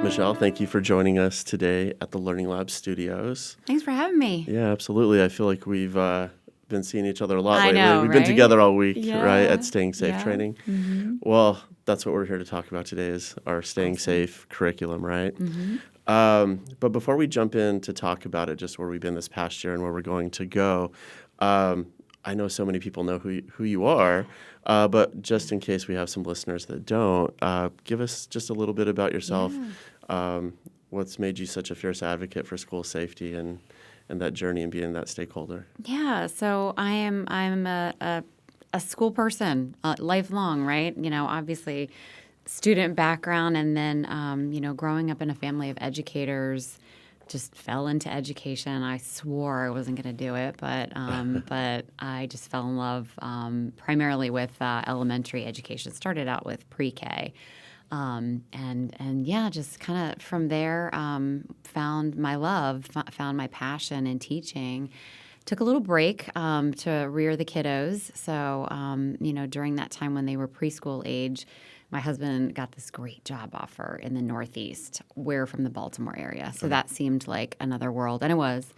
Michele, thank you for joining us today at the Learning Lab studios. Thanks for having me. Yeah, absolutely. I feel like we've been seeing each other a lot I lately. know, We've been right? together all week, Yeah. right, at Staying Safe Yeah. training. Mm-hmm. Well, that's what we're here to talk about today is our Staying Awesome. Safe curriculum, right? Mm-hmm. But before we jump in to talk about it, just where we've been this past year and where we're going to go, I know so many people know who you are, but just in case we have some listeners that don't, give us just a little bit about yourself. What's made you such a fierce advocate for school safety and that journey and being that stakeholder? Yeah. So I'm a school person, lifelong, right? Obviously, student background, and then growing up in a family of educators. Just fell into education. I swore I wasn't going to do it, but I just fell in love primarily with elementary education. Started out with pre-K, and yeah, just kind of from there found my love, found my passion in teaching. Took a little break to rear the kiddos. So during that time when they were preschool age, my husband got this great job offer in the Northeast. We're from the Baltimore area, so that seemed like another world, and it was.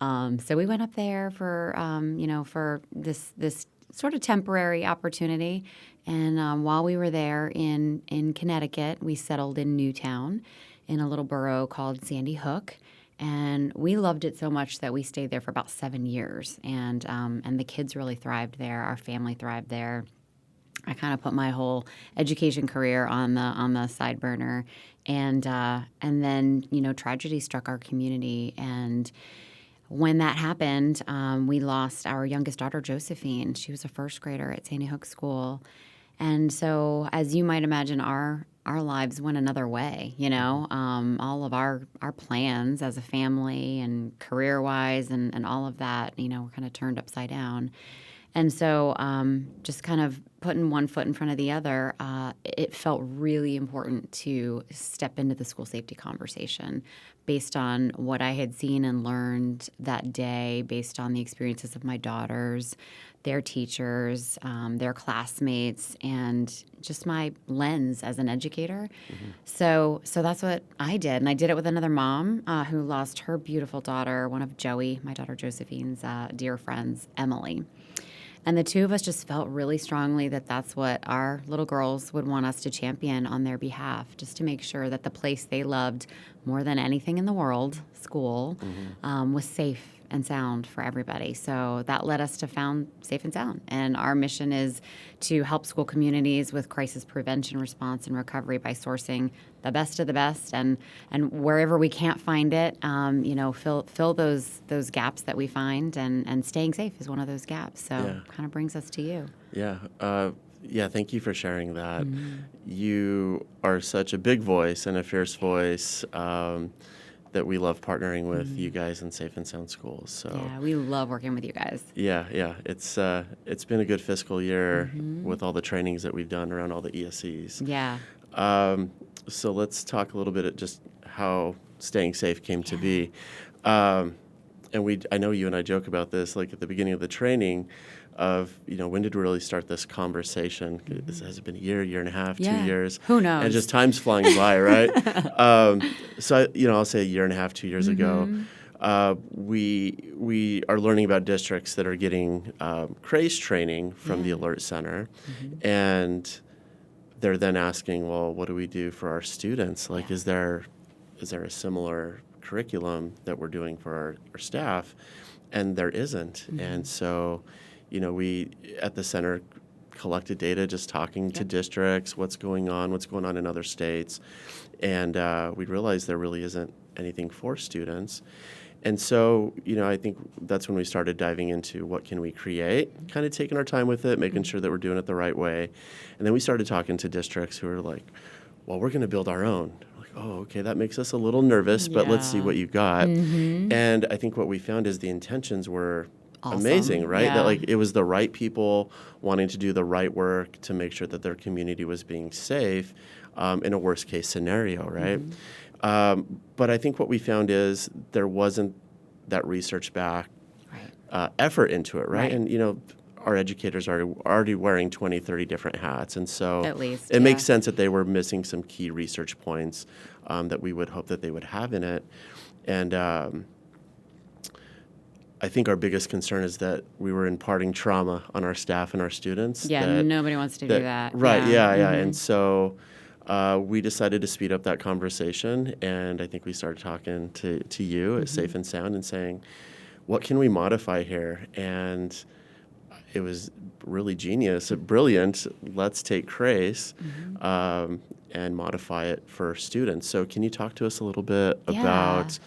So we went up there for for this sort of temporary opportunity, and while we were there in Connecticut, we settled in Newtown, in a little borough called Sandy Hook. And we loved it so much that we stayed there for about 7 years, and the kids really thrived there. Our family thrived there. I kind of put my whole education career on the side burner, and then tragedy struck our community, and when that happened, we lost our youngest daughter, Josephine. She was a first grader at Sandy Hook School, and so as you might imagine, our lives went another way. All of our plans as a family and career wise and all of that, were kind of turned upside down. And so just kind of putting one foot in front of the other, it felt really important to step into the school safety conversation based on what I had seen and learned that day, based on the experiences of my daughters, their teachers, their classmates, and just my lens as an educator. Mm-hmm. So that's what I did. And I did it with another mom who lost her beautiful daughter, one of Joey, my daughter Josephine's dear friends, Emily. And the two of us just felt really strongly that that's what our little girls would want us to champion on their behalf, just to make sure that the place they loved more than anything in the world, school, was safe and sound for everybody. So that led us to found Safe and Sound. And our mission is to help school communities with crisis prevention, response, and recovery by sourcing the best of the best, and wherever we can't find it, fill those gaps that we find, and staying safe is one of those gaps. So kind of brings us to you. Yeah, thank you for sharing that. You are such a big voice and a fierce voice that we love partnering with you guys in Safe and Sound Schools. So yeah, we love working with you guys. Yeah, it's been a good fiscal year with all the trainings that we've done around all the ESCs. Yeah. So let's talk a little bit at just how staying safe came to be. And I know you and I joke about this, like at the beginning of the training, of when did we really start this conversation? Has it been a year and a half, 2 years? Who knows? And just time's flying by, right? So I'll say a year and a half, 2 years ago. We are learning about districts that are getting CRASE training from the ALERRT Center, and they're then asking, well, what do we do for our students? Like, is there a similar curriculum that we're doing for our staff? And there isn't. And so, we at the center collected data, just talking to districts, what's going on in other states. And we realized there really isn't anything for students. And so, I think that's when we started diving into what can we create, kind of taking our time with it, making sure that we're doing it the right way. And then we started talking to districts who are like, well, we're going to build our own. We're like, oh, okay, that makes us a little nervous, but let's see what you got. And I think what we found is the intentions were amazing, right? Yeah. That like it was the right people wanting to do the right work to make sure that their community was being safe in a worst case scenario, right? But I think what we found is there wasn't that research-backed effort into it, right? And, our educators are already wearing 20, 30 different hats. And so at least, it makes sense that they were missing some key research points that we would hope that they would have in it. And I think our biggest concern is that we were imparting trauma on our staff and our students. Yeah, nobody wants to do that. Right, yeah. And so we decided to speed up that conversation, and I think we started talking to you at Safe and Sound and saying, what can we modify here? And it was really brilliant. Let's take CRASE and modify it for students. So can you talk to us a little bit about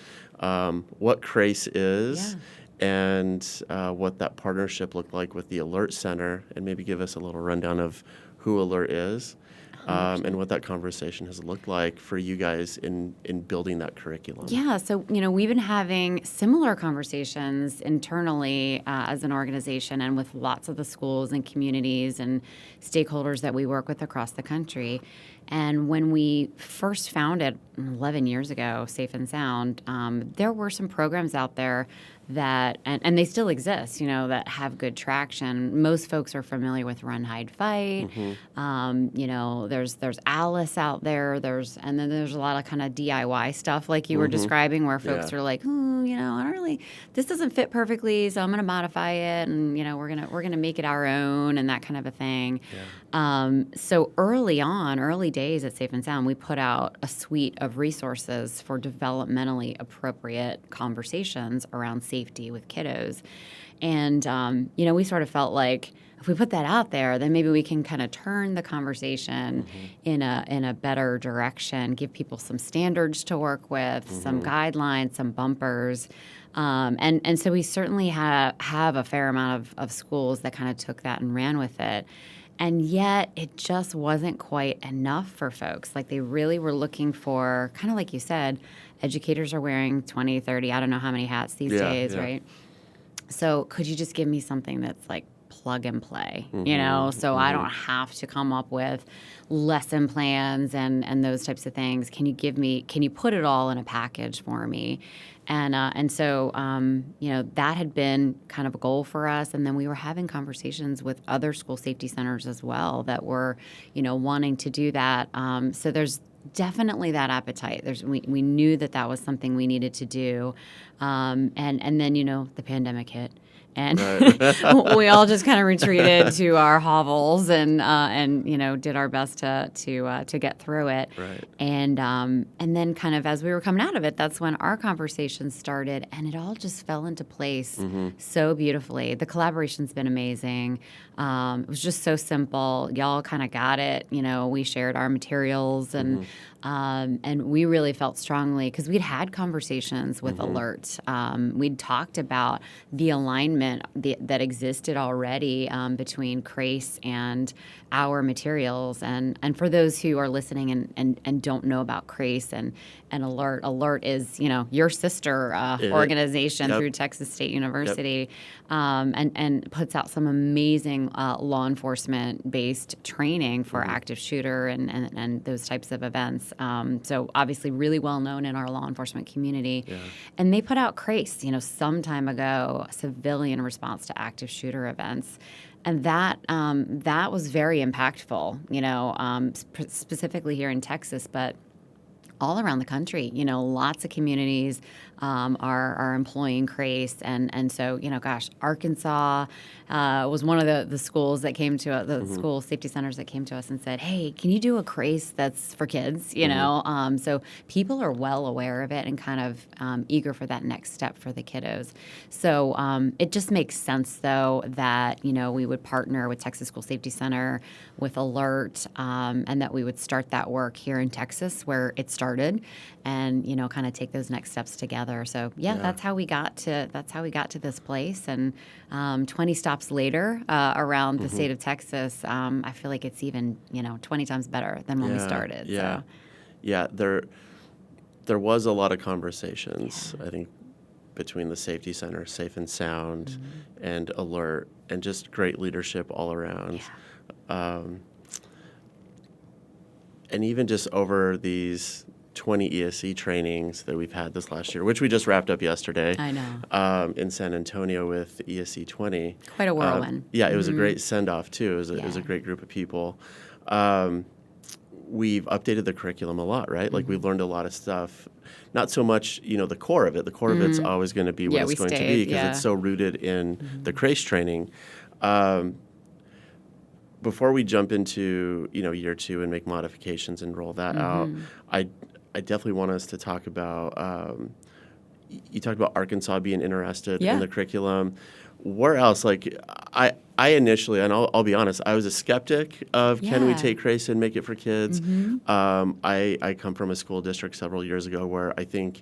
what CRASE is and what that partnership looked like with the ALERRT Center, and maybe give us a little rundown of who ALERRT is and what that conversation has looked like for you guys in building that curriculum. Yeah, so, we've been having similar conversations internally as an organization and with lots of the schools and communities and stakeholders that we work with across the country. And when we first founded 11 years ago, Safe and Sound, there were some programs out there that, and they still exist, that have good traction. Most folks are familiar with Run, Hide, Fight. There's Alice out there. And then there's a lot of kind of DIY stuff like you were describing, where folks are like, I don't really, this doesn't fit perfectly, so I'm going to modify it, and we're gonna make it our own, and that kind of a thing. So early days at Safe and Sound, we put out a suite of resources for developmentally appropriate conversations around safety with kiddos. And, we sort of felt like if we put that out there, then maybe we can kind of turn the conversation in a better direction, give people some standards to work with, some guidelines, some bumpers. And so we certainly have a fair amount of schools that kind of took that and ran with it. And yet it just wasn't quite enough for folks. Like, they really were looking for, kind of like you said, educators are wearing 20, 30, I don't know how many hats these days, right? So could you just give me something that's like plug and play, so I don't have to come up with lesson plans and those types of things. Can you put it all in a package for me? And so that had been kind of a goal for us. And then we were having conversations with other school safety centers as well that were, wanting to do that. So there's definitely that appetite. We knew that was something we needed to do. And then, the pandemic hit. And we all just kind of retreated to our hovels and did our best to get through it. Right. And then kind of as we were coming out of it, that's when our conversations started, and it all just fell into place so beautifully. The collaboration's been amazing. It was just so simple. Y'all kind of got it. We shared our materials and we really felt strongly because we'd had conversations with ALERRT. We'd talked about the alignment that existed already between CRASE and our materials. And for those who are listening and don't know about CRASE and ALERRT, ALERRT is, your sister organization through Texas State University, and puts out some amazing law enforcement-based training for active shooter and those types of events. So obviously really well known in our law enforcement community. Yeah. And they put out CRASE, some time ago, civilian response to active shooter events. And that was very impactful, specifically here in Texas, but all around the country. Lots of communities are employing CRASE. And so, Arkansas was one of the schools that came to the school safety centers that came to us and said, hey, can you do a CRASE that's for kids, So people are well aware of it and kind of eager for that next step for the kiddos. So it just makes sense, though, that, we would partner with Texas School Safety Center, with ALERRT, and that we would start that work here in Texas where it started and, kind of take those next steps together. So that's how we got to this place. And 20 stops later around the state of Texas, I feel like it's even, 20 times better than when we started. Yeah. So. Yeah. There was a lot of conversations, I think, between the Safety Center, Safe and Sound, and ALERRT, and just great leadership all around. Yeah. And even just over these 20 ESC trainings that we've had this last year, which we just wrapped up yesterday. I know. In San Antonio with ESC 20. Quite a whirlwind. It was a great send-off, too. It was a great group of people. we've updated the curriculum a lot, right? Like we've learned a lot of stuff. Not so much, the core of it. The core of it's always going to be what Yeah, it's we going to stayed, be because yeah. it's so rooted in the CRASE training. Before we jump into year 2 and make modifications and roll that out, I definitely want us to talk about. You talked about Arkansas being interested in the curriculum. Where else? Like I initially, and I'll be honest, I was a skeptic of can we take CRASE and make it for kids. I come from a school district several years ago where I think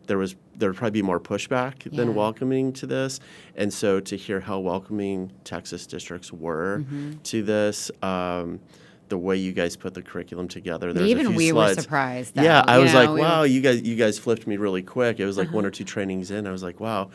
there would probably be more pushback than welcoming to this, and so to hear how welcoming Texas districts were to this. The way you guys put the curriculum together, there's Even a few we slides. were surprised. Though. Yeah, I was like, we wow, you guys flipped me really quick. It was like 1 or 2 trainings in. I was like, wow,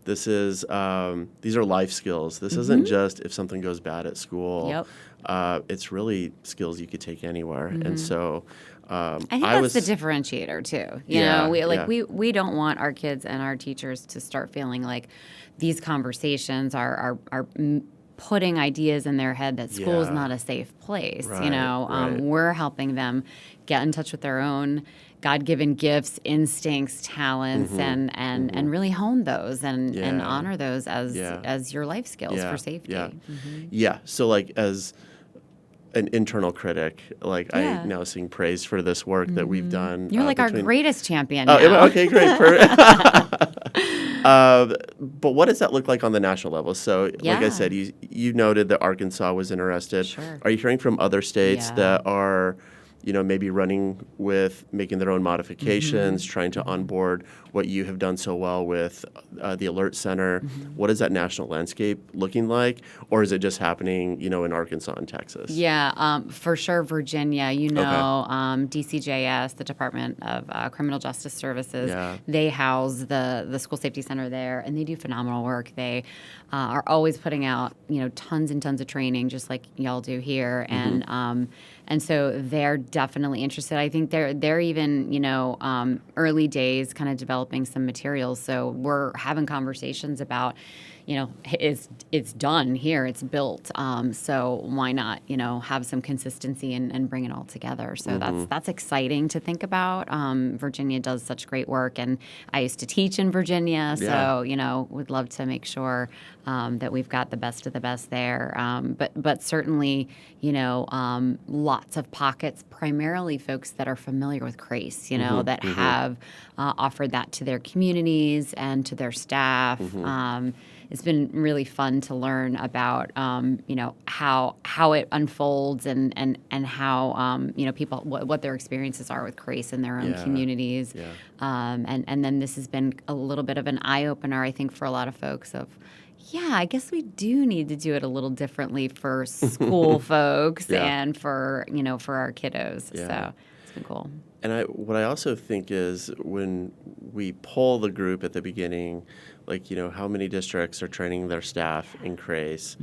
this is these are life skills. This isn't just if something goes bad at school. It's really skills you could take anywhere. And so I think that's the differentiator too. You know, we don't want our kids and our teachers to start feeling like these conversations are putting ideas in their head that school is not a safe place. We're helping them get in touch with their own God-given gifts, instincts, talents, and really hone those and honor those as your life skills for safety. So like as an internal critic, like I now sing praise for this work that we've done. You're like our greatest champion now. Okay, great. But what does that look like on the national level? So, like I said, you noted that Arkansas was interested. Sure. Are you hearing from other states that are, maybe running with making their own modifications, trying to onboard what you have done so well with the ALERRT Center? What is that national landscape looking like? Or is it just happening, in Arkansas and Texas? Yeah, for sure, Virginia. DCJS, the Department of Criminal Justice Services, they house the school safety center there, and they do phenomenal work. They are always putting out, tons and tons of training, just like y'all do here, and so they're definitely interested. I think they're even, early days, kind of developing some materials. So we're having conversations about, it's done here, it's built. So why not, have some consistency and bring it all together. So that's exciting to think about. Virginia does such great work, and I used to teach in Virginia, so would love to make sure that we've got the best of the best there. But certainly, lots of pockets, primarily folks that are familiar with CRASE, that have offered that to their communities and to their staff. It's been really fun to learn about, how it unfolds and how, people, what their experiences are with CRASE in their own communities. And then this has been a little bit of an eye-opener, I think, for a lot of folks of, I guess we do need to do it a little differently for school folks and for, for our kiddos. So it's been cool. And what I also think is when we poll the group at the beginning, like, how many districts are training their staff in CRASE,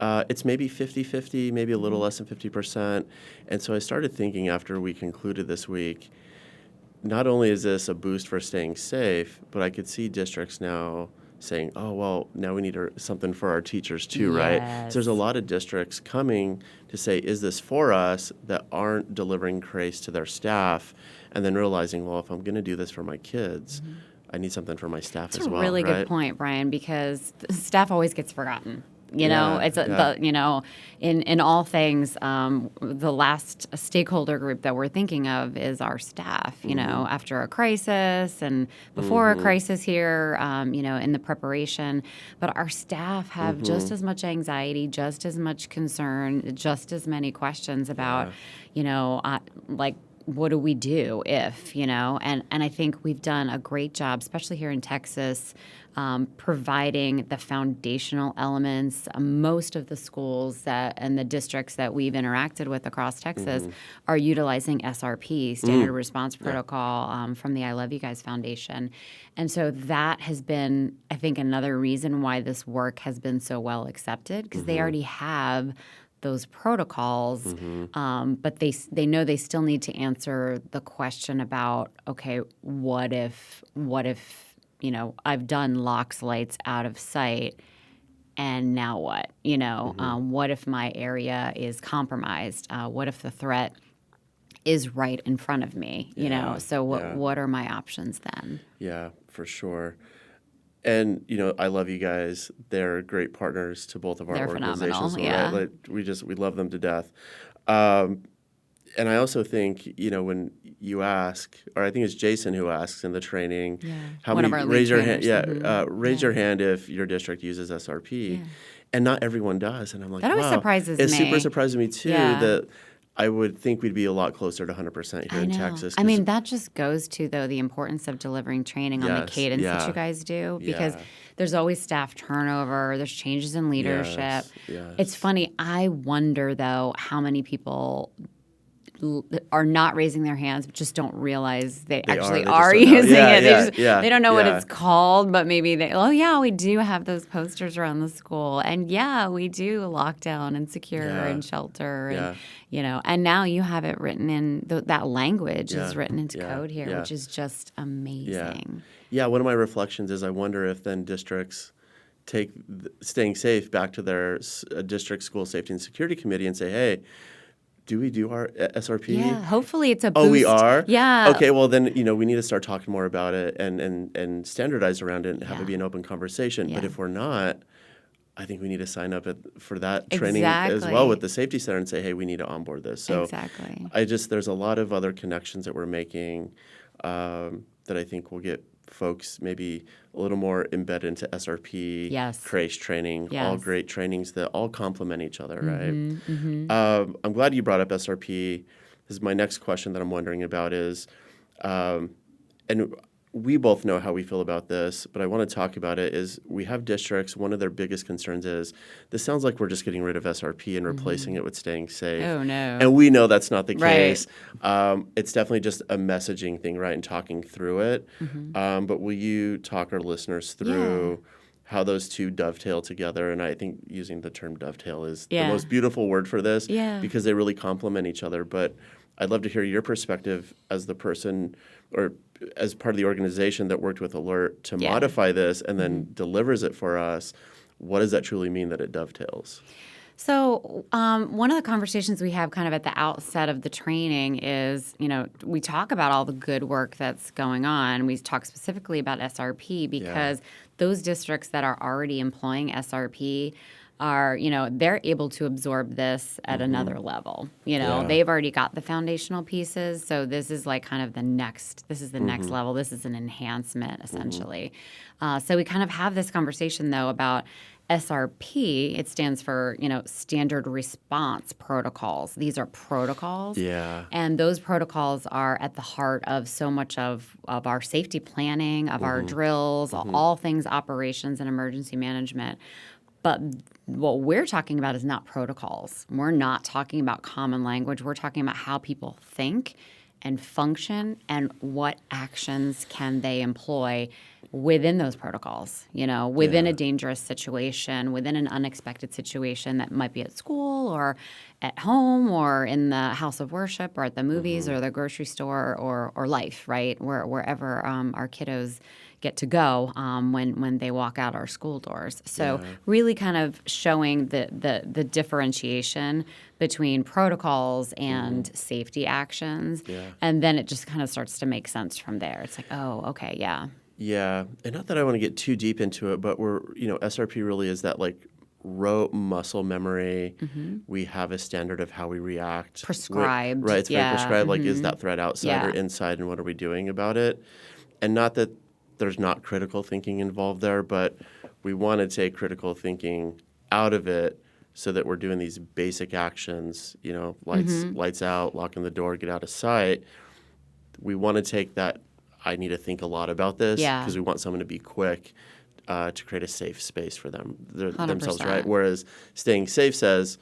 it's maybe 50-50, maybe a little less than 50%. And so I started thinking after we concluded this week, not only is this a boost for staying safe, but I could see districts now saying, oh, well, now we need something for our teachers too, right? So there's a lot of districts coming to say, is this for us, that aren't delivering CRASE to their staff, and then realizing, well, if I'm going to do this for my kids, I need something for my staff as well. That's a really good point, Brian, because staff always gets forgotten. In all things, the last stakeholder group that we're thinking of is our staff. After a crisis and before a crisis here, in the preparation. But our staff have just as much anxiety, just as much concern, just as many questions about, what do we do if, and I think we've done a great job, especially here in Texas, providing the foundational elements. Most of the schools and the districts that we've interacted with across Texas are utilizing SRP, Standard Response Protocol, from the I Love You Guys Foundation. And so that has been, I think, another reason why this work has been so well accepted, because they already have those protocols, but they know they still need to answer the question about, okay, what if I've done locks, lights out of sight, and now what? What if my area is compromised? What if the threat is right in front of me, you know? Yeah, So yeah. what are my options then? Yeah, for sure. And I love you guys. They're great partners to both of our They're organizations, phenomenal, right? yeah. Like we love them to death. Um, and I also think when you ask, or I think it's Jason who asks in the training, Yeah. how One many of our lead raise your hand? trainers. Yeah, raise Yeah. your hand if your district uses SRP, Yeah. and not everyone does. And I'm like, That always wow, surprises it's super me. surprising me too Yeah. that I would think we'd be a lot closer to 100% here I in know. Texas. I 'Cause mean, that just goes to, though, the importance of delivering training on the yes, cadence that you yeah, guys do, because yeah, there's always staff turnover, there's changes in leadership. yes, It's yes. funny. I wonder, though, how many people are not raising their hands, but just don't realize they They actually just are don't know. using Yeah, it. yeah, They don't know what yeah. it's called, but maybe oh yeah, we do have those posters around the school, and yeah, we do lockdown and secure Yeah, and shelter, and yeah. and now you have it written in that language is Yeah, written into yeah, code here, yeah. which is just Yeah. amazing. Yeah, one of my reflections is I wonder if then districts take staying safe back to their district school safety and security committee and say, hey, do we do our SRP? Yeah, hopefully it's a Oh, we boost. are? Yeah. Okay, well then, we need to start talking more about it and standardize around it and have it be an open conversation. But Yeah. if we're not, I think we need to sign up for that training as well Exactly. with the safety center and say, hey, we need to onboard this. So Exactly. there's a lot of other connections that we're making that I think will get folks maybe a little more embedded into SRP, Yes. CRASE training, all Yes. great trainings that all complement each other, right? Mm-hmm. I'm glad you brought up SRP. This is my next question that I'm wondering about is, and we both know how we feel about this, but I want to talk about it, is we have districts, one of their biggest concerns is, this sounds like we're just getting rid of SRP and replacing it with staying safe. Oh, no. And we know that's not the Right. case. It's definitely just a messaging thing, right, and talking through it. But will you talk our listeners through how those two dovetail together? And I think using the term dovetail is the most beautiful word for this because they really complement each other. But I'd love to hear your perspective as the person or as part of the organization that worked with ALERRT to modify this and then delivers it for us. What does that truly mean that it dovetails? So one of the conversations we have kind of at the outset of the training is, we talk about all the good work that's going on. We talk specifically about SRP because those districts that are already employing SRP are, they're able to absorb this at another level. They've already got the foundational pieces. So this is like kind of next level. This is an enhancement, essentially. So we kind of have this conversation, though, about SRP. It stands for, Standard Response Protocols. These are protocols. Yeah. And those protocols are at the heart of so much of our safety planning, of our drills, all things operations and emergency management. But what we're talking about is not protocols. We're not talking about common language. We're talking about how people think and function and what actions can they employ within those protocols, within a dangerous situation, within an unexpected situation that might be at school or at home or in the house of worship or at the movies or the grocery store or life, right? Wherever our kiddos get to go when they walk out our school doors. So really kind of showing the differentiation between protocols and safety actions. Yeah. And then it just kind of starts to make sense from there. It's like, oh, okay, yeah. Yeah. And not that I want to get too deep into it, but SRP really is that like rote muscle memory. We have a standard of how we react. Prescribed. Right. It's very prescribed. Like, is that threat outside or Yeah. inside, and what are we doing about it? And not that there's not critical thinking involved there, but we want to take critical thinking out of it so that we're doing these basic actions, lights out, locking the door, get out of sight. We want to take that, I need to think a lot about this because we want someone to be quick to create a safe space for themselves, right? Whereas staying safe says,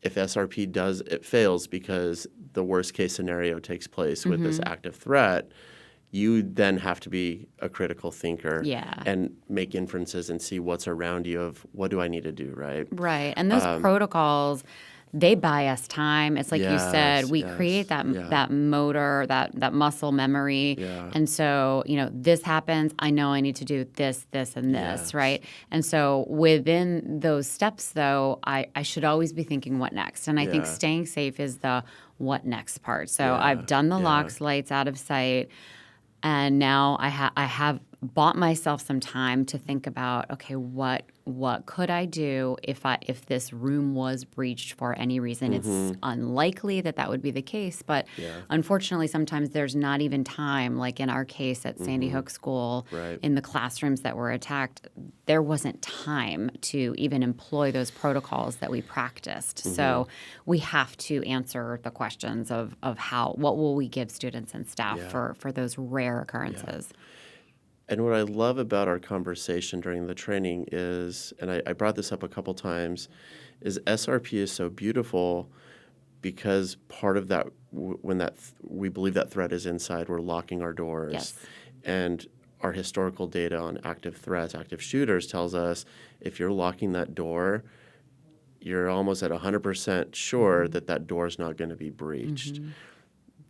if SRP it fails because the worst case scenario takes place with this active threat, you then have to be a critical thinker and make inferences and see what's around you of what do I need to do, right? Right. And those protocols, they buy us time. It's like you said, we create that motor, that muscle memory. Yeah. And so, this happens, I know I need to do this, this, and this, right? And so within those steps, though, I should always be thinking what next. And I think staying safe is the what next part. So I've done the locks, lights, out of sight. And now I have bought myself some time to think about, okay, what could I do if this room was breached for any reason? It's unlikely that would be the case, but unfortunately, sometimes there's not even time. Like in our case at Sandy Hook School, in the classrooms that were attacked, there wasn't time to even employ those protocols that we practiced. So we have to answer the questions of what will we give students and staff for those rare occurrences. And what I love about our conversation during the training is, and I brought this up a couple times, is SRP is so beautiful because part of that, when we believe that threat is inside, we're locking our doors. Yes. And our historical data on active threats, active shooters tells us if you're locking that door, you're almost at 100% sure that door is not going to be breached.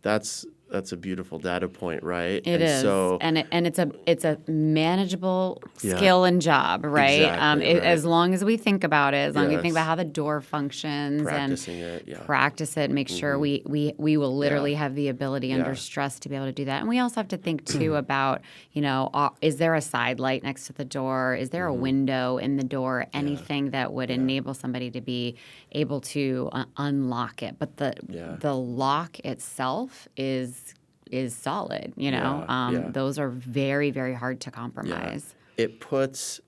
That's a beautiful data point, right? It is, so, and it's a manageable skill and job, right? Exactly, right. As long as we think about it, as long as we think about how the door functions, practicing and it, practice it, make sure we will literally have the ability under stress to be able to do that. And we also have to think too about, is there a side light next to the door? Is there a window in the door? Anything that would enable somebody to be able to unlock it? But the lock itself is solid, Those are very, very hard to compromise. It puts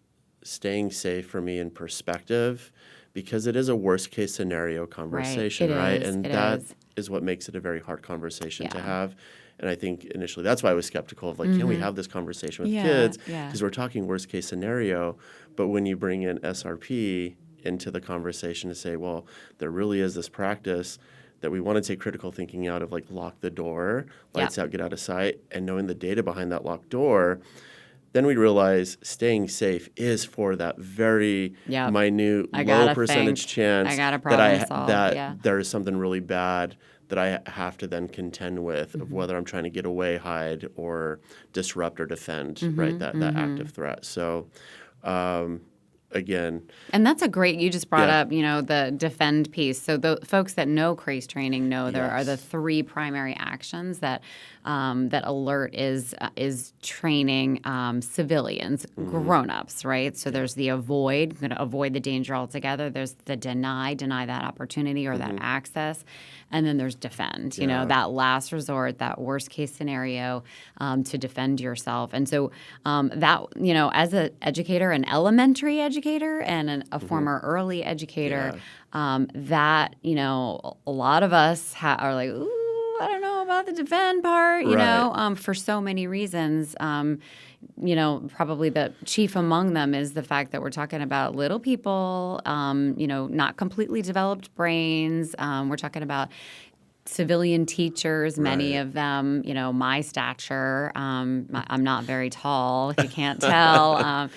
staying safe for me in perspective because it is a worst case scenario conversation, right? And that is what makes it a very hard conversation to have. And I think initially that's why I was skeptical of can we have this conversation with kids? Because we're talking worst case scenario. But when you bring in SRP into the conversation to say, well, there really is this practice that we want to take critical thinking out of, lock the door, lights out, get out of sight, and knowing the data behind that locked door, then we realize staying safe is for that very minute, low percentage chance that there is something really bad that I have to then contend with of whether I'm trying to get away, hide, or disrupt or defend, right, that active threat. So, again. And that's a great, you just brought up, the defend piece. So the folks that know CRASE training know there are the three primary actions that ALERRT is training civilians, grown-ups, right? So there's the avoid, going to avoid the danger altogether. There's the deny that opportunity or that access. And then there's defend, that last resort, that worst case scenario to defend yourself. And so that, as an educator, an elementary educator and a former early educator, that, a lot of us are like, ooh, I don't know about the defend part, for so many reasons. Probably the chief among them is the fact that we're talking about little people, not completely developed brains. We're talking about civilian teachers, many of them, my stature. I'm not very tall, if you can't tell.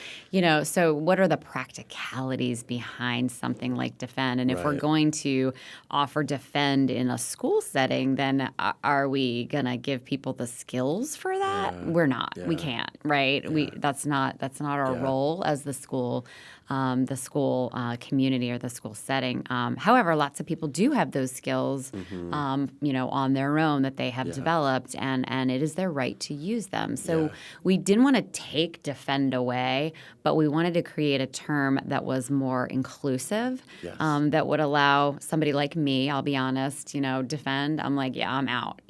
So what are the practicalities behind something like defend? And if we're going to offer defend in a school setting, then are we going to give people the skills for that? We're not. We can't, right? That's not our role as the school community or the school setting. However, lots of people do have those skills, on their own that they have developed, and it is their right to use them. So we didn't want to take defend away, but we wanted to create a term that was more inclusive, that would allow somebody like me, I'll be honest, defend. I'm like, I'm out.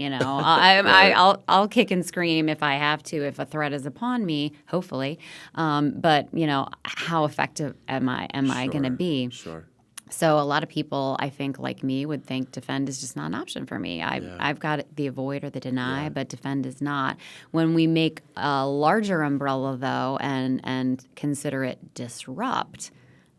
I'll kick and scream if I have to, if a threat is upon me, hopefully. But how effective am I going to be? Sure. So a lot of people, I think, like me, would think defend is just not an option for me. I've got the avoid or the deny, but defend is not. When we make a larger umbrella, though, and consider it disrupt,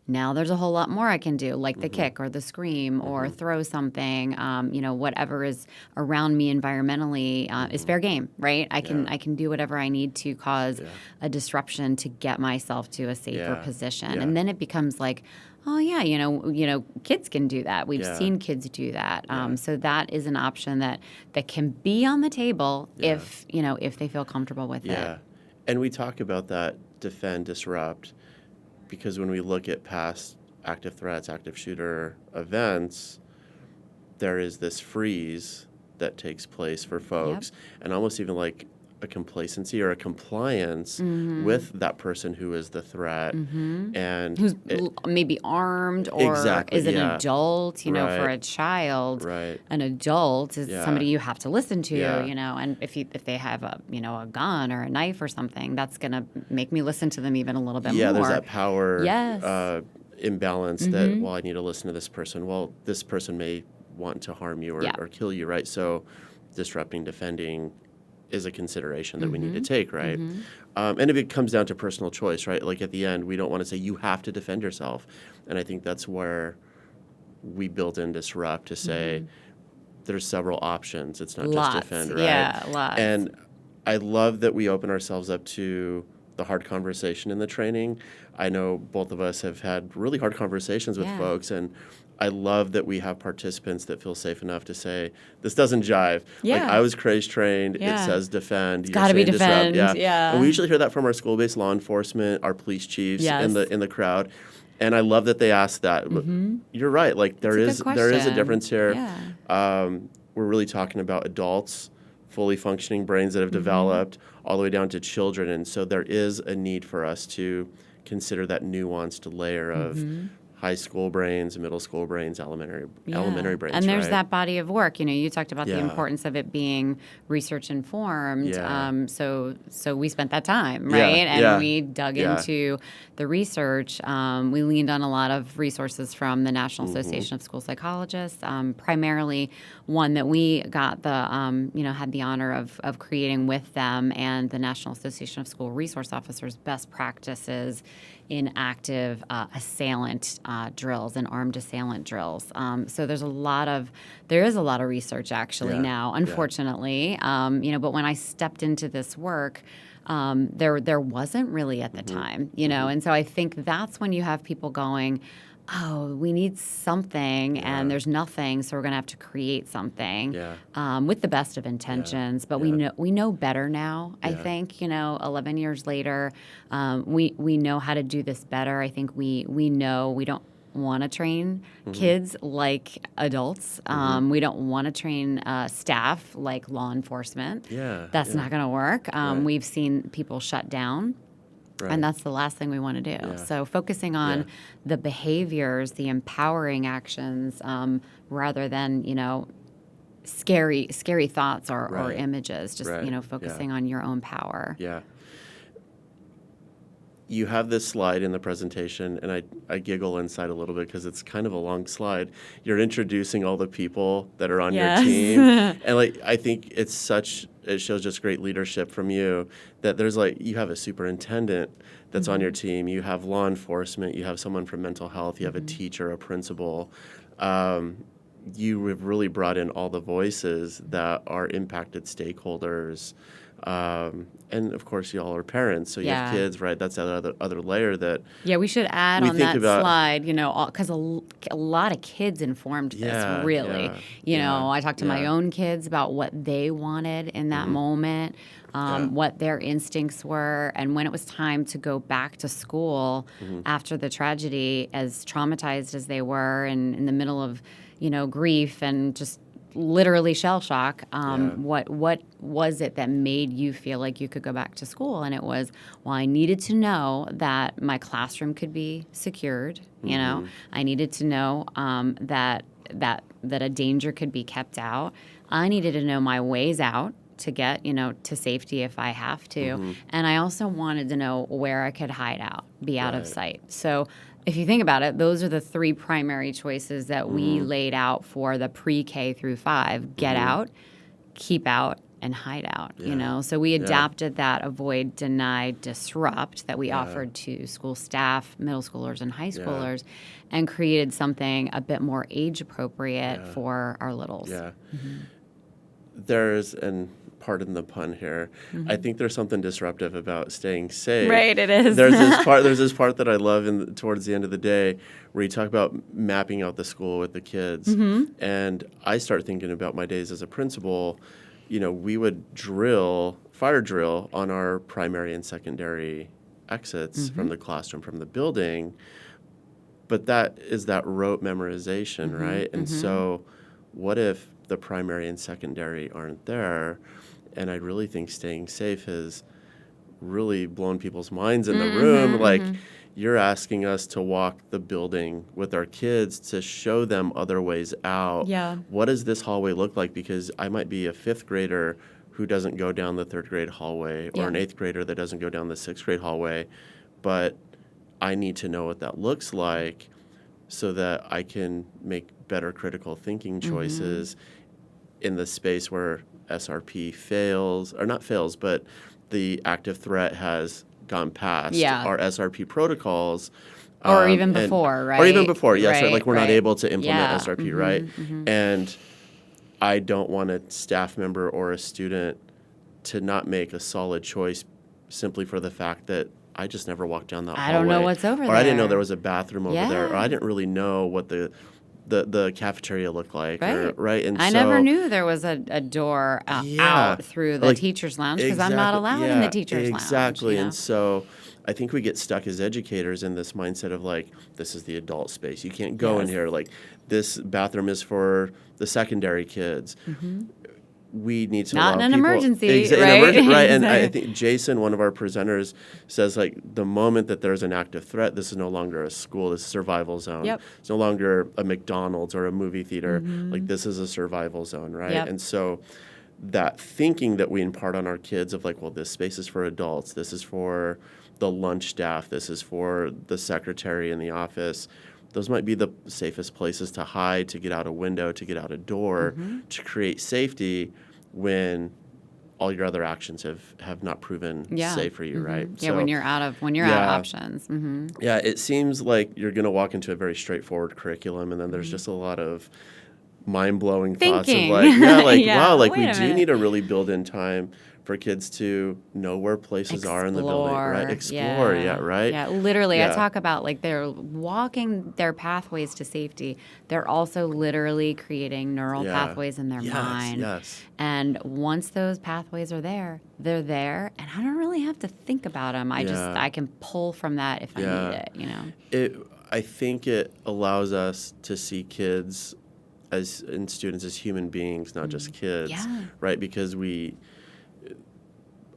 now there's a whole lot more I can do, like the kick or the scream or throw something. Whatever is around me environmentally is fair game, right? I can do whatever I need to cause a disruption to get myself to a safer position, and then it becomes like, oh yeah, kids can do that. We've Yeah. seen kids do that. Yeah. So that is an option that can be on the table Yeah. if they feel comfortable with Yeah. it. And we talk about that defend, disrupt, because when we look at past active threats, active shooter events, there is this freeze that takes place for folks, and almost even like a complacency or a compliance with that person who is the threat. And Who's maybe armed or Exactly, is an yeah. adult, for Right. a child. Right. An adult is Yeah. somebody you have to listen to, Yeah. and if they have a gun or a knife or something, that's going to make me listen to them even a little bit more. Yeah, there's that power Yes. imbalance that, well, I need to listen to this person. Well, this person may want to harm you or kill you, right? So disrupting, defending is a consideration that we need to take, right? And if it comes down to personal choice, right? Like at the end, we don't want to say you have to defend yourself. And I think that's where we build in disrupt to say there's several options. It's not Lots. just defend, right? Yeah, lots. And I love that we open ourselves up to the hard conversation in the training. I know both of us have had really hard conversations with folks, and I love that we have participants that feel safe enough to say, this doesn't jive. Yeah. Like, I was CRASE trained. It Yeah. says defend. It's gotta be saying disrupt. defend. Yeah. And we usually hear that from our school-based law enforcement, our police chiefs in the crowd. And I love that they ask that. But you're right. Like there It's a good is a question. difference here. Yeah. We're really talking about adults, fully functioning brains that have developed, all the way down to children. And so there is a need for us to consider that nuanced layer of high school brains, middle school brains, elementary brains. And there's right? that body of work. You talked about the Yeah. importance of it being research informed. Yeah. So we spent that time, Yeah, right? And yeah, we dug yeah. into the research. We leaned on a lot of resources from the National Mm-hmm. Association of School Psychologists, primarily one that we got had the honor of creating with them, and the National Association of School Resource Officers best practices in active assailant drills and armed assailant drills. So there is a lot of research actually Yeah, now, yeah. unfortunately. But when I stepped into this work, there wasn't really at the time, and so I think that's when you have people going, oh, we need something, and there's nothing, so we're going to have to create something with the best of intentions. But we know better now, I think, 11 years later. We know how to do this better. I think we know we don't want to train kids like adults. We don't want to train staff like law enforcement. That's not going to work. We've seen people shut down. Right. And that's the last thing we want to do. Yeah. So focusing on the behaviors, the empowering actions, rather than, scary thoughts or images, just, focusing on your own power. Yeah. You have this slide in the presentation, and I giggle inside a little bit because it's kind of a long slide. You're introducing all the people that are on your team. And I think it shows just great leadership from you that there's you have a superintendent that's on your team. You have law enforcement. You have someone from mental health. You have a teacher, a principal. You have really brought in all the voices that are impacted stakeholders. And of course, you all are parents, so you have kids, right? That's that other layer that. Yeah, we should add on that slide, because a lot of kids informed this, really. I talked to my own kids about what they wanted in that moment, what their instincts were, and when it was time to go back to school after the tragedy, as traumatized as they were, and in the middle of, grief and just literally shell shock. What was it that made you feel like you could go back to school? And it was, well, I needed to know that my classroom could be secured. I needed to know that a danger could be kept out. I needed to know my ways out to get, to safety if I have to. And I also wanted to know where I could hide out, be out of sight. So if you think about it, those are the three primary choices that we laid out for the pre-K through 5: get out, keep out, and hide out. So we adapted that avoid, deny, disrupt that we offered to school staff, middle schoolers, and high schoolers, and created something a bit more age appropriate for our littles. There's, and pardon the pun here, I think there's something disruptive about staying safe. Right, it is. There's this part that I love towards the end of the day where you talk about mapping out the school with the kids. And I start thinking about my days as a principal. We would fire drill on our primary and secondary exits from the classroom, from the building. But that is that rote memorization, right? And so what if the primary and secondary aren't there? And I really think staying safe has really blown people's minds in the room. Like, you're asking us to walk the building with our kids to show them other ways out. Yeah. What does this hallway look like? Because I might be a fifth grader who doesn't go down the third grade hallway, or an eighth grader that doesn't go down the sixth grade hallway, but I need to know what that looks like so that I can make better critical thinking choices in the space where SRP fails, or not fails, but the active threat has gone past our SRP protocols. Or even before, right? Or even before, yes. Right, like we're not right. able to implement Yeah. SRP, right? And I don't want a staff member or a student to not make a solid choice simply for the fact that I just never walked down that hallway. I don't know what's over there. Or I didn't know there was a bathroom over there. Or Yeah. I didn't really know what the cafeteria looked like. Right. Right. And I so, never knew there was a door out through the Like, teacher's lounge, because I'm not allowed in the teacher's lounge. Exactly. you know? And so I think we get stuck as educators in this mindset of like, this is the adult space. You can't go in here. Like, this bathroom is for the secondary kids. We need to Not allow in an people, emergency, in right? right. And I Exactly. think Jason, one of our presenters, says like, the moment that there's an active threat, this is no longer a school. This is a survival zone. Yep. It's no longer a McDonald's or a movie theater. Like, this is a survival zone, right? Yep. And so that thinking that we impart on our kids of like, well, this space is for adults. This is for the lunch staff. This is for the secretary in the office. Those might be the safest places to hide, to get out a window, to get out a door, to create safety when all your other actions have not proven safe for you, right? Yeah, So, when you're out of options. yeah, it seems like you're going to walk into a very straightforward curriculum, and then there's just a lot of mind-blowing thoughts of Thinking. like, wow, like wait we a do minute. need to really build in time for kids to know where places are in the building, right? Explore, right? Yeah, literally. I Yeah. talk about like they're walking their pathways to safety. They're also literally creating neural pathways in their mind. Yes. And once those pathways are there, they're there, and I don't really have to think about them. I can pull from that if I need it. I think it allows us to see kids and students as human beings, not just kids, Yeah. right? Because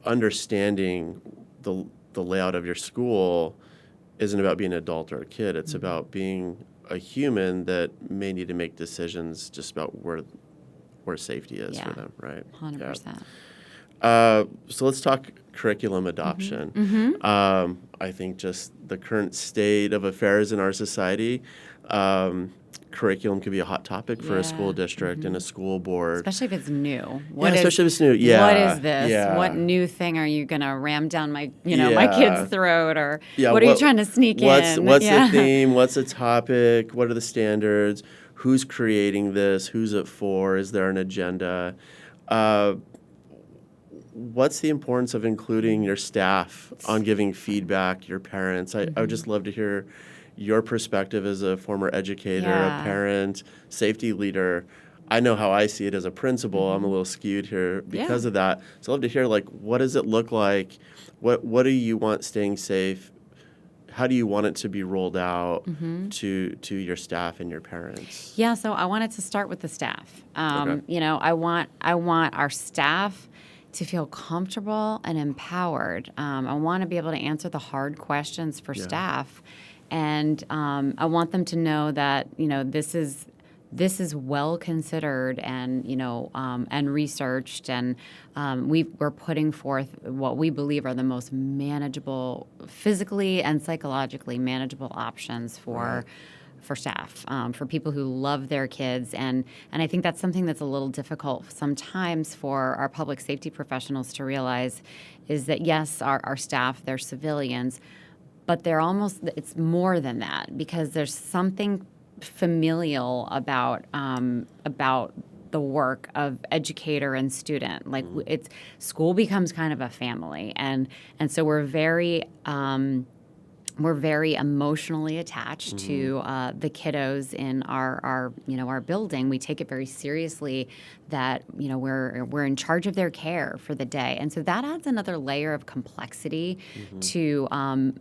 understanding the layout of your school isn't about being an adult or a kid. It's about being a human that may need to make decisions just about where safety is for them, right? 100%. So let's talk curriculum adoption. I think just the current state of affairs in our society, curriculum could be a hot topic for a school district and a school board. Especially if it's new. Especially if it's new. Yeah. What is this? Yeah. What new thing are you going to ram down my Yeah. kid's throat? Or Yeah, what are you trying to sneak in? What's the theme? What's the topic? What are the standards? Who's creating this? Who's it for? Is there an agenda? What's the importance of including your staff on giving feedback, your parents? I would just love to hear your perspective as a former educator, a parent, safety leader. I know how I see it as a principal. I'm a little skewed here because of that. So I'd love to hear, like, what does it look like? What do you want staying safe? How do you want it to be rolled out to your staff and your parents? Yeah, so I wanted to start with the staff. Okay. I want our staff to feel comfortable and empowered. I want to be able to answer the hard questions for staff, and I want them to know that this is well considered and and researched, and we're putting forth what we believe are the most manageable, physically and psychologically manageable options for staff, for people who love their kids. And I think that's something that's a little difficult sometimes for our public safety professionals to realize, is that yes, our staff, they're civilians, but it's more than that, because there's something familial about the work of educator and student. Like it's school becomes kind of a family, and so we're very emotionally attached to the kiddos in our building. We take it very seriously that we're in charge of their care for the day, and so that adds another layer of complexity to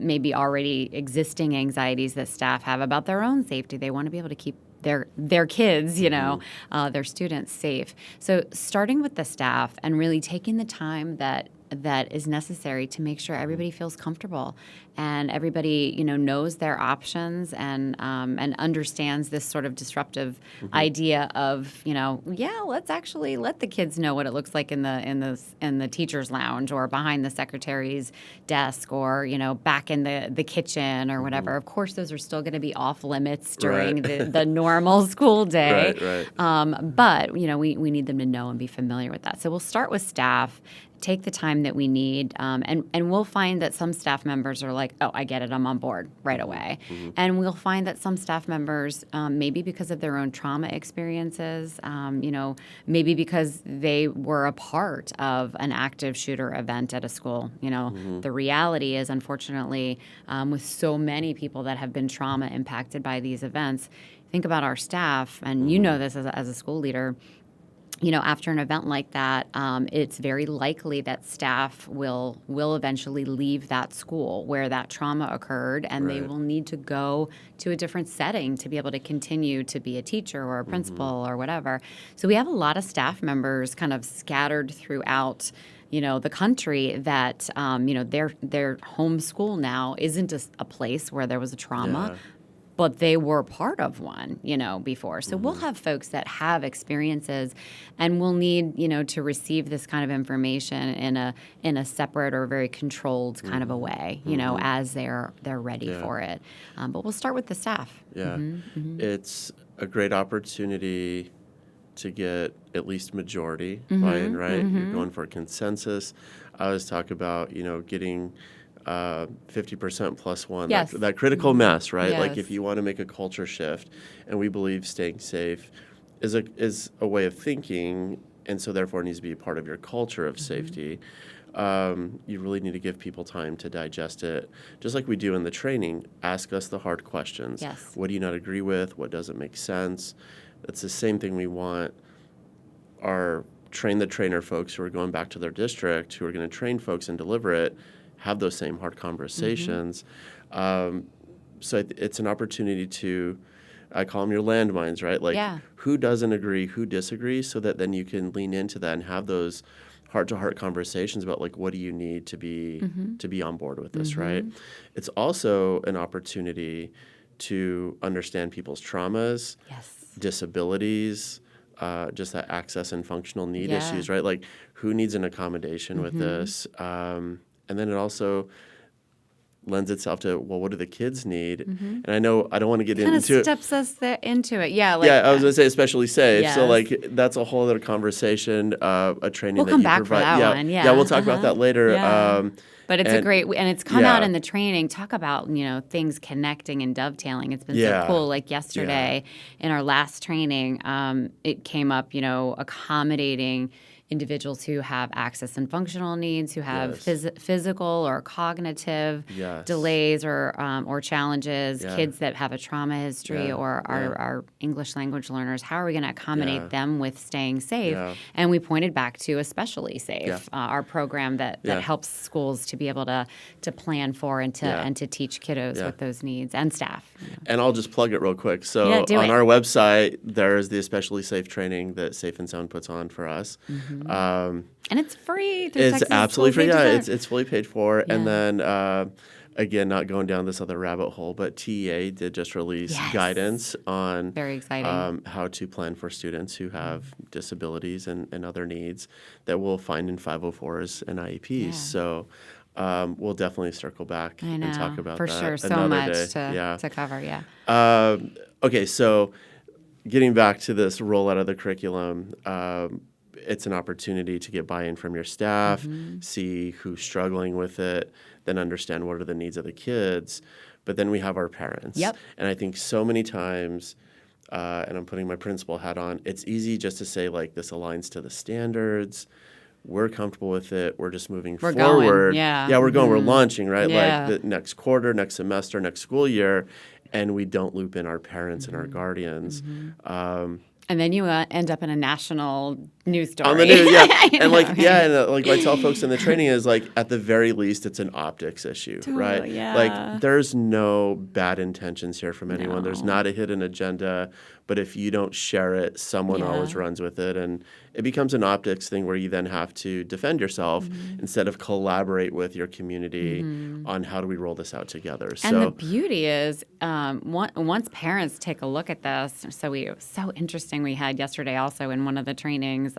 maybe already existing anxieties that staff have about their own safety. They want to be able to keep their kids, their students safe. So starting with the staff and really taking the time that is necessary to make sure everybody feels comfortable and everybody knows their options and understands this sort of disruptive idea of let's actually let the kids know what it looks like in the teacher's lounge or behind the secretary's desk or back in the kitchen or whatever. Of course, those are still going to be off limits during the normal school day. Right. But we need them to know and be familiar with that. So we'll start with staff. Take the time that we need, and we'll find that some staff members are like, oh, I get it, I'm on board right away. And we'll find that some staff members, maybe because of their own trauma experiences, maybe because they were a part of an active shooter event at a school. The reality is, unfortunately, with so many people that have been trauma impacted by these events, think about our staff, and this as a school leader. After an event like that, it's very likely that staff will eventually leave that school where that trauma occurred, and they will need to go to a different setting to be able to continue to be a teacher or a principal or whatever. So we have a lot of staff members kind of scattered throughout the country that, their home school now isn't a place where there was a trauma. But they were part of one, before. So we'll have folks that have experiences, and we'll need, to receive this kind of information in a separate or very controlled kind of a way, as they're ready for it. But we'll start with the staff. Yeah, it's a great opportunity to get at least majority buy-in, right? You're going for a consensus. I always talk about, getting 50% plus one, Yes. that critical mass, right? Yes. Like if you want to make a culture shift, and we believe staying safe is a way of thinking, and so therefore needs to be a part of your culture of safety. You really need to give people time to digest it, just like we do in the training. Ask us the hard questions. Yes. What do you not agree with? What doesn't make sense? It's the same thing we want our train the trainer folks who are going back to their district, who are going to train folks and deliver it, have those same hard conversations. So it's an opportunity to, I call them your landmines, right? Like who doesn't agree, who disagrees, so that then you can lean into that and have those heart-to-heart conversations about like, what do you need to be on board with this, right? It's also an opportunity to understand people's traumas, disabilities, just that access and functional need issues, right? Like who needs an accommodation with this? And then it also lends itself to, well, what do the kids need? And I know I don't want to get kind into of steps us into it. I was going to say especially safe. So like that's a whole other conversation, a training we'll that come you back provide. For that one. Yeah, we'll talk about that later. But it's a great, and it's come out in the training. Talk about, things connecting and dovetailing. It's been so cool. Like yesterday in our last training, it came up, accommodating individuals who have access and functional needs, who have physical or cognitive delays or challenges, kids that have a trauma history or our English language learners. How are we going to accommodate them with staying safe? And we pointed back to Especially Safe, our program that helps schools to be able to plan for and to teach kiddos with those needs and staff. And I'll just plug it real quick. So on our website, there's the Especially Safe training that Safe and Sound puts on for us. And it's free. It's absolutely free. Yeah, it's fully paid for. And then, again, not going down this other rabbit hole, but TEA did just release guidance on very exciting how to plan for students who have disabilities and other needs that we'll find in 504s and IEPs. So we'll definitely circle back and talk about for that sure. So another much day. to cover. Okay, so getting back to this rollout of the curriculum, it's an opportunity to get buy-in from your staff, see who's struggling with it, then understand what are the needs of the kids. But then we have our parents. And I think so many times and I'm putting my principal hat on, it's easy just to say, like, this aligns to the standards. We're comfortable with it. We're just moving We're forward. going, yeah. Yeah, we're going. We're launching, right? Yeah. Like the next quarter, next semester, next school year, and we don't loop in our parents and our guardians. And then you end up in a national news story. On the news, yeah. And know, like, right? yeah, and like what I tell folks in the training is like, at the very least, it's an optics issue, right? Totally, yeah. Like, there's no bad intentions here from anyone. There's No. not a hidden agenda. But if you don't share it, someone always runs with it. And it becomes an optics thing where you then have to defend yourself instead of collaborate with your community on how do we roll this out together. And the beauty is, once parents take a look at this, so interesting. We had yesterday also in one of the trainings,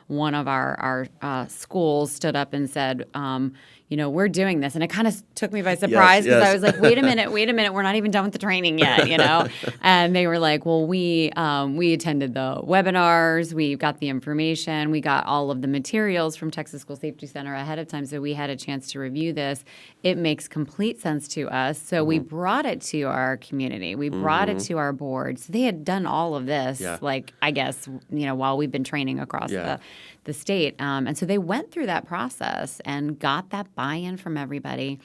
one of our schools stood up and said, we're doing this. And it kind of took me by surprise because I was like, wait a minute, we're not even done with the training yet, And they were like, well, we attended the webinars, we got the information, we got all of the materials from Texas School Safety Center ahead of time, so we had a chance to review this. It makes complete sense to us. So we brought it to our community. We brought it to our board. So they had done all of this, like, I guess, while we've been training across the state. And so they went through that process and got that buy-in from everybody.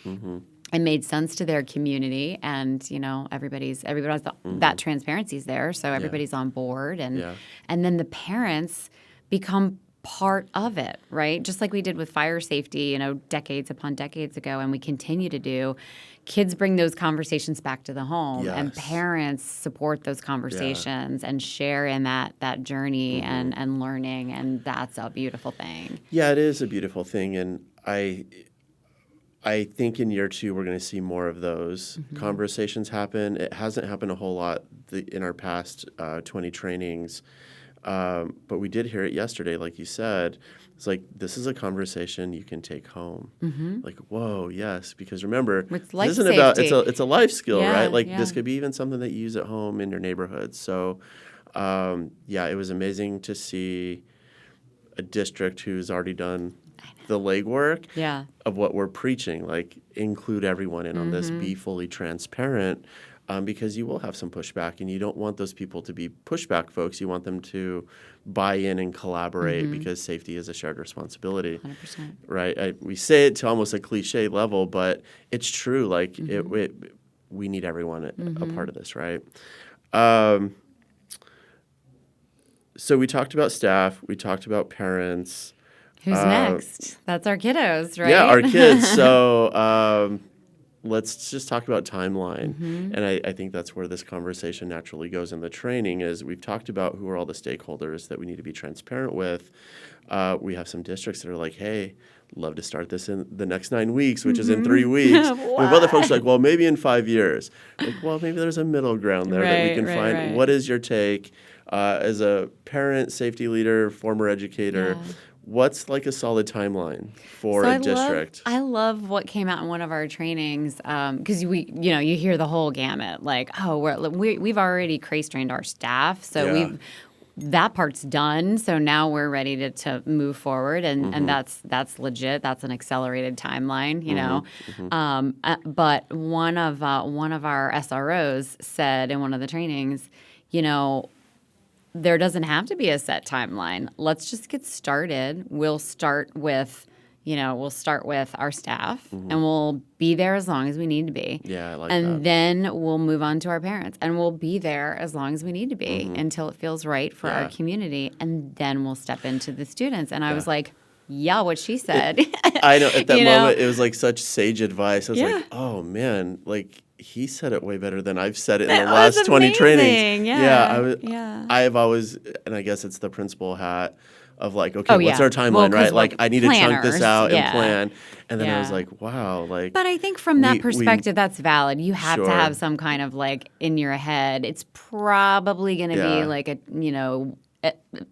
It made sense to their community, and everybody has that transparency's there, so everybody's on board, and then the parents become part of it, right? Just like we did with fire safety, decades upon decades ago, and we continue to do. Kids bring those conversations back to the home, and parents support those conversations and share in that journey and learning, and that's a beautiful thing. Yeah, it is a beautiful thing, and I think in year 2 we're going to see more of those conversations happen. It hasn't happened a whole lot in our past 20 trainings, but we did hear it yesterday, like you said. It's like, this is a conversation you can take home. Like, whoa, yes, because remember, it's life this isn't safety. about it's a life skill, right? Like this could be even something that you use at home in your neighborhood. So, it was amazing to see a district who's already done the legwork of what we're preaching, like include everyone in on this, be fully transparent, because you will have some pushback, and you don't want those people to be pushback folks. You want them to buy in and collaborate because safety is a shared responsibility. 100%. Right? We say it to almost a cliche level, but it's true. Like we need everyone a part of this, right? So we talked about staff. We talked about parents. Who's next? That's our kiddos, right? Yeah, our kids. So let's just talk about timeline. And I think that's where this conversation naturally goes in the training is we've talked about who are all the stakeholders that we need to be transparent with. We have some districts that are like, hey, love to start this in the next 9 weeks, which is in 3 weeks. We have other folks like, well, maybe in 5 years. Like, well, maybe there's a middle ground there that we can find. Right. What is your take as a parent, safety leader, former educator? What's like a solid timeline for a district? I love what came out in one of our trainings because you hear the whole gamut. Like, oh, we've already CRASE trained our staff, so that part's done. So now we're ready to move forward, and that's legit. That's an accelerated timeline, But one of our SROs said in one of the trainings, there doesn't have to be a set timeline. Let's just get started. We'll start with our staff, and we'll be there as long as we need to be. Yeah, I like that. And then we'll move on to our parents, and we'll be there as long as we need to be until it feels right for our community, and then we'll step into the students. And I was like, what she said. I know. At that moment, it was like such sage advice. I was like, oh, man, like, he said it way better than I've said it in the last 20 trainings. I've always, and I guess it's the principal hat of like, okay, what's our timeline, right? Like, I need to chunk this out and plan. And then I was like, wow, like. But I think from that perspective, that's valid. You have to have some kind of like in your head. It's probably going to be like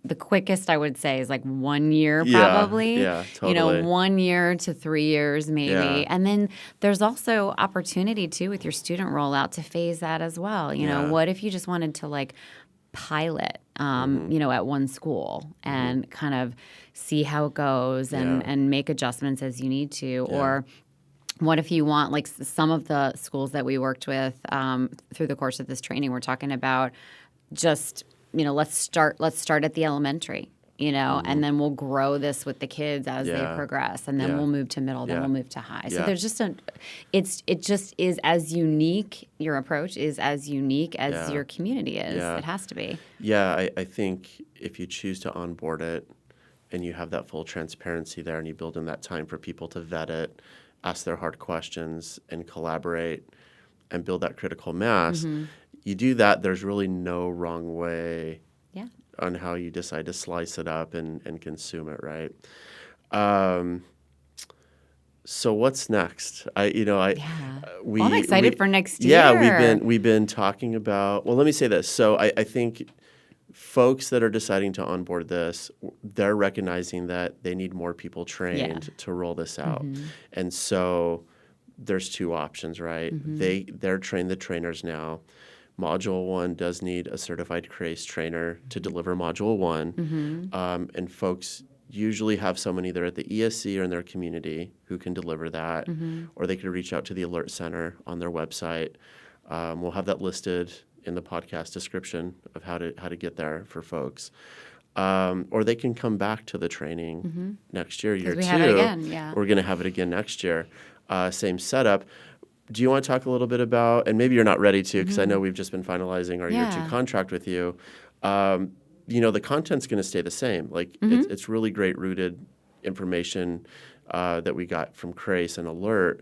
the quickest I would say is like 1 year probably. Yeah, totally. 1 year to 3 years maybe. Yeah. And then there's also opportunity too with your student rollout to phase that as well. What if you just wanted to like pilot, at one school and kind of see how it goes and make adjustments as you need to, or what if you want, like some of the schools that we worked with through the course of this training, we're talking about just, let's start at the elementary, and then we'll grow this with the kids as they progress, and then we'll move to middle, then we'll move to high. So there's just it just is as unique, your approach is as unique as your community is. It has to be. Yeah, I think if you choose to onboard it and you have that full transparency there and you build in that time for people to vet it, ask their hard questions, and collaborate and build that critical mass, you do that, there's really no wrong way on how you decide to slice it up and consume it, right? So what's next? I'm excited for next year. Yeah, we've been talking about. Well, let me say this. So I think folks that are deciding to onboard this, they're recognizing that they need more people trained to roll this out, and so there's two options, right? They're trained the trainers now. Module 1 does need a certified CRASE trainer to deliver Module 1, and folks usually have someone either at the ESC or in their community who can deliver that, or they could reach out to the ALERRT Center on their website. We'll have that listed in the podcast description of how to get there for folks. Or they can come back to the training next year, year 2. Have it again, We're going to have it again next year. Same setup. Do you want to talk a little bit about, and maybe you're not ready to, because I know we've just been finalizing our year 2 contract with you. The content's going to stay the same. Like it's really great rooted information that we got from CRASE and ALERRT.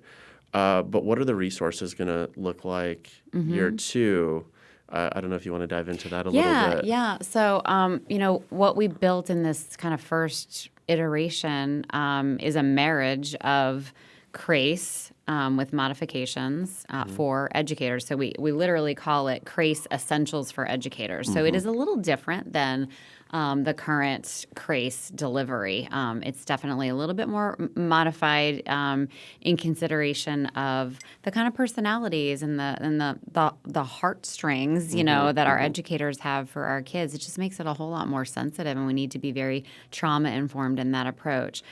But what are the resources going to look like year 2? I don't know if you want to dive into that a little bit. Yeah. So, what we built in this kind of first iteration is a marriage of CRASE with modifications for educators. So we literally call it CRASE Essentials for Educators. So it is a little different than the current CRASE delivery. It's definitely a little bit more modified in consideration of the kind of personalities and the heartstrings, that our educators have for our kids. It just makes it a whole lot more sensitive, and we need to be very trauma informed in that approach.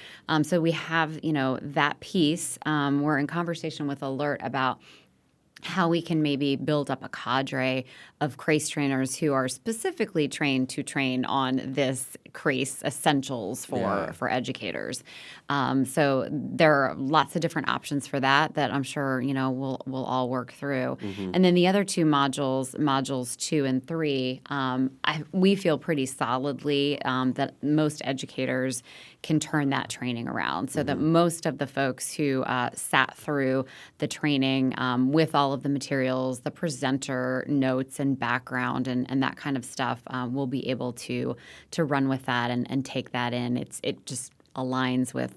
So we have, that piece. We're in conversation with ALERRT about how we can maybe build up a cadre of CRASE trainers who are specifically trained to train on this CRASE essentials for educators. So there are lots of different options for that I'm sure, we'll all work through. And then the other two modules 2 and 3, we feel pretty solidly that most educators can turn that training around, so that most of the folks who sat through the training with all of the materials, the presenter notes and background and that kind of stuff, will be able to run with that and take that in. It just aligns with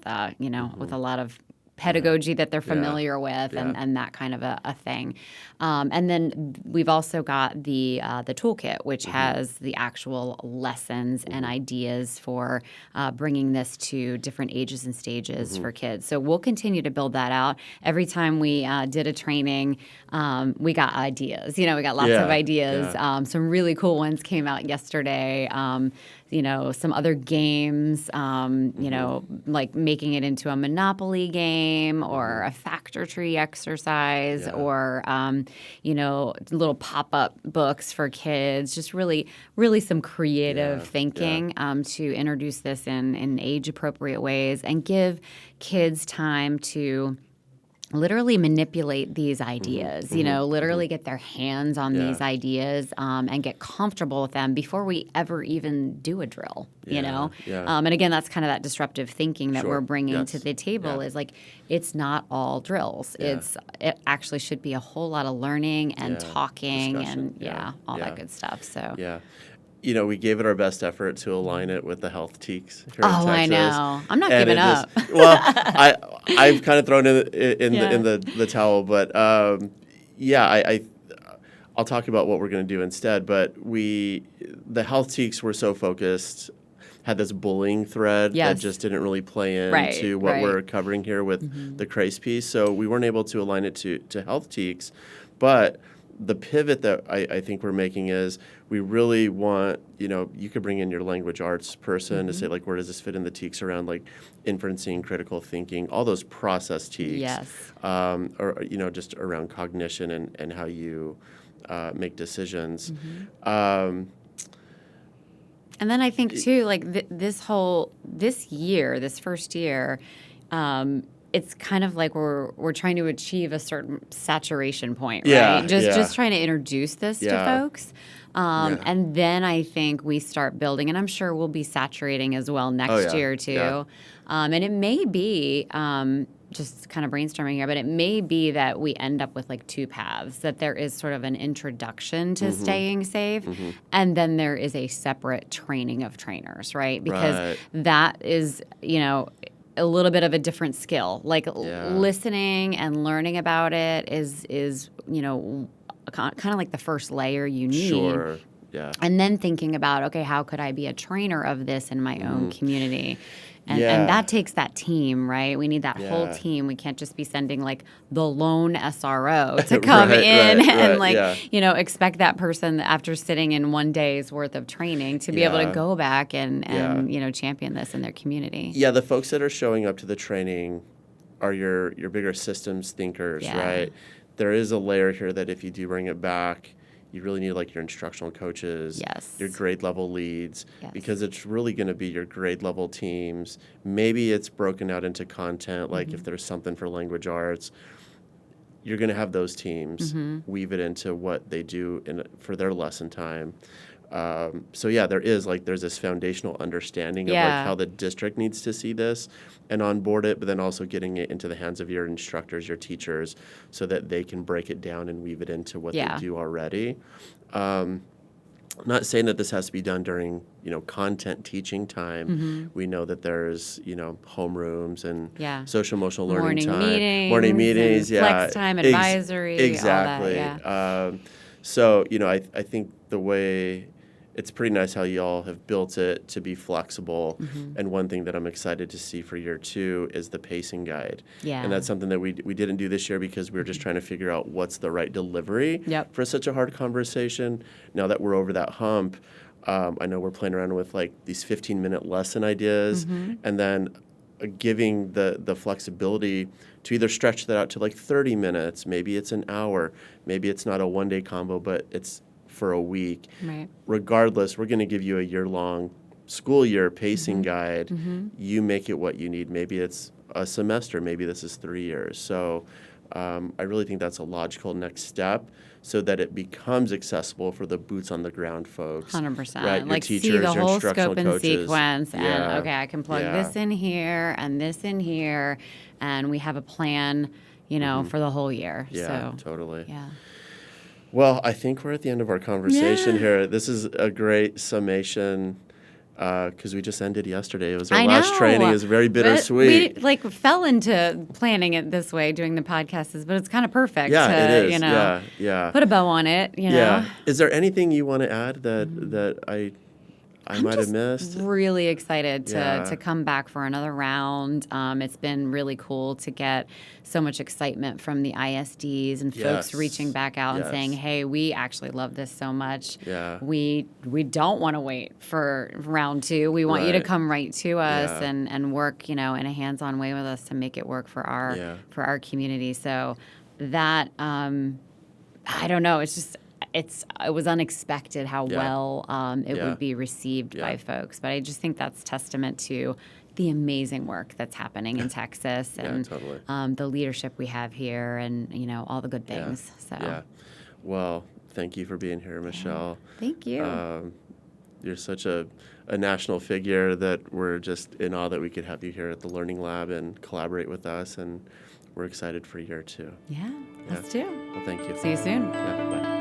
with a lot of pedagogy that they're familiar with and that kind of a thing. And then we've also got the toolkit, which has the actual lessons and ideas for bringing this to different ages and stages for kids. So we'll continue to build that out. Every time we did a training, we got ideas. We got lots of ideas. Some really cool ones came out yesterday. Some other games, like making it into a Monopoly game or a factor tree exercise or, little pop-up books for kids, just really, really some creative thinking to introduce this in age-appropriate ways and give kids time to literally manipulate these ideas, literally get their hands on these ideas and get comfortable with them before we ever even do a drill, And again, that's kind of that disruptive thinking that we're bringing to the table is like, it's not all drills. It actually should be a whole lot of learning and talking discussion. and all that good stuff. So we gave it our best effort to align it with the health teaks here in Texas. I know. I'm not giving up. I've kind of thrown in the towel, but I'll talk about what we're going to do instead. But the health teaks were so focused, had this bullying thread that just didn't really play into what we're covering here with the CRASE piece. So we weren't able to align it to health teaks, but the pivot that I think we're making is we really want, you could bring in your language arts person to say, like, where does this fit in the teaks around, like, inferencing, critical thinking, all those process teaks. Yes. Or, just around cognition and how you make decisions. And then I think too, like this first year, it's kind of like we're trying to achieve a certain saturation point, right? Just trying to introduce this to folks. And then I think we start building, and I'm sure we'll be saturating as well next year too. Yeah. And it may be, just kind of brainstorming here, but it may be that we end up with like two paths, that there is sort of an introduction to staying safe, and then there is a separate training of trainers, right? Because that is, a little bit of a different skill. Like listening and learning about it is kind of like the first layer you need. Sure. Yeah. And then thinking about, okay, how could I be a trainer of this in my own community? And that takes that team, right? We need that whole team. We can't just be sending like the lone SRO to come in and expect that person after sitting in one day's worth of training to be able to go back and champion this in their community. Yeah, the folks that are showing up to the training are your bigger systems thinkers, right? There is a layer here that if you do bring it back, you really need like your instructional coaches, your grade level leads, because it's really going to be your grade level teams. Maybe it's broken out into content, like if there's something for language arts, you're going to have those teams weave it into what they do for their lesson time. There's this foundational understanding of like how the district needs to see this and onboard it, but then also getting it into the hands of your instructors, your teachers, so that they can break it down and weave it into what they do already. I'm not saying that this has to be done during, content teaching time. We know that there's, homerooms and social emotional learning time, morning meetings, flex time, advisory, exactly. all that, I think the way it's pretty nice how you all have built it to be flexible. And one thing that I'm excited to see for year 2 is the pacing guide. And that's something that we didn't do this year because we were just trying to figure out what's the right delivery for such a hard conversation. Now that we're over that hump, I know we're playing around with like these 15-minute lesson ideas, and then giving the flexibility to either stretch that out to like 30 minutes, maybe it's an hour, maybe it's not a one-day combo, but it's for a week. Regardless, we're going to give you a year-long school year pacing guide. You make it what you need. Maybe it's a semester. Maybe this is 3 years. So I really think that's a logical next step so that it becomes accessible for the boots on the ground folks. 100%. Right? Your Like teachers, see the your whole instructional scope and coaches. sequence and okay, I can plug this in here and this in here, and we have a plan, for the whole year. Yeah, so, totally. Yeah. Well, I think we're at the end of our conversation here. This is a great summation because we just ended yesterday. It was our last training. It was very bittersweet. We fell into planning it this way, doing the podcasts, but it's kind of perfect. Yeah, it is. Yeah. Put a bow on it. Yeah. Is there anything you want to add that I might have missed? Really excited to come back for another round. It's been really cool to get so much excitement from the ISDs and folks reaching back out and saying, hey, we actually love this so much. We don't want to wait for round 2. We want you to come right to us and work, in a hands-on way with us to make it work for our community. So that, I don't know, it's just... It was unexpected how well it would be received by folks. But I just think that's testament to the amazing work that's happening in Texas and the leadership we have here and, all the good things. So. Well, thank you for being here, Michele. Thank you. You're such a national figure that we're just in awe that we could have you here at the Learning Lab and collaborate with us. And we're excited for year 2. Yeah, us too. Well, thank you. See you soon. Yeah, bye.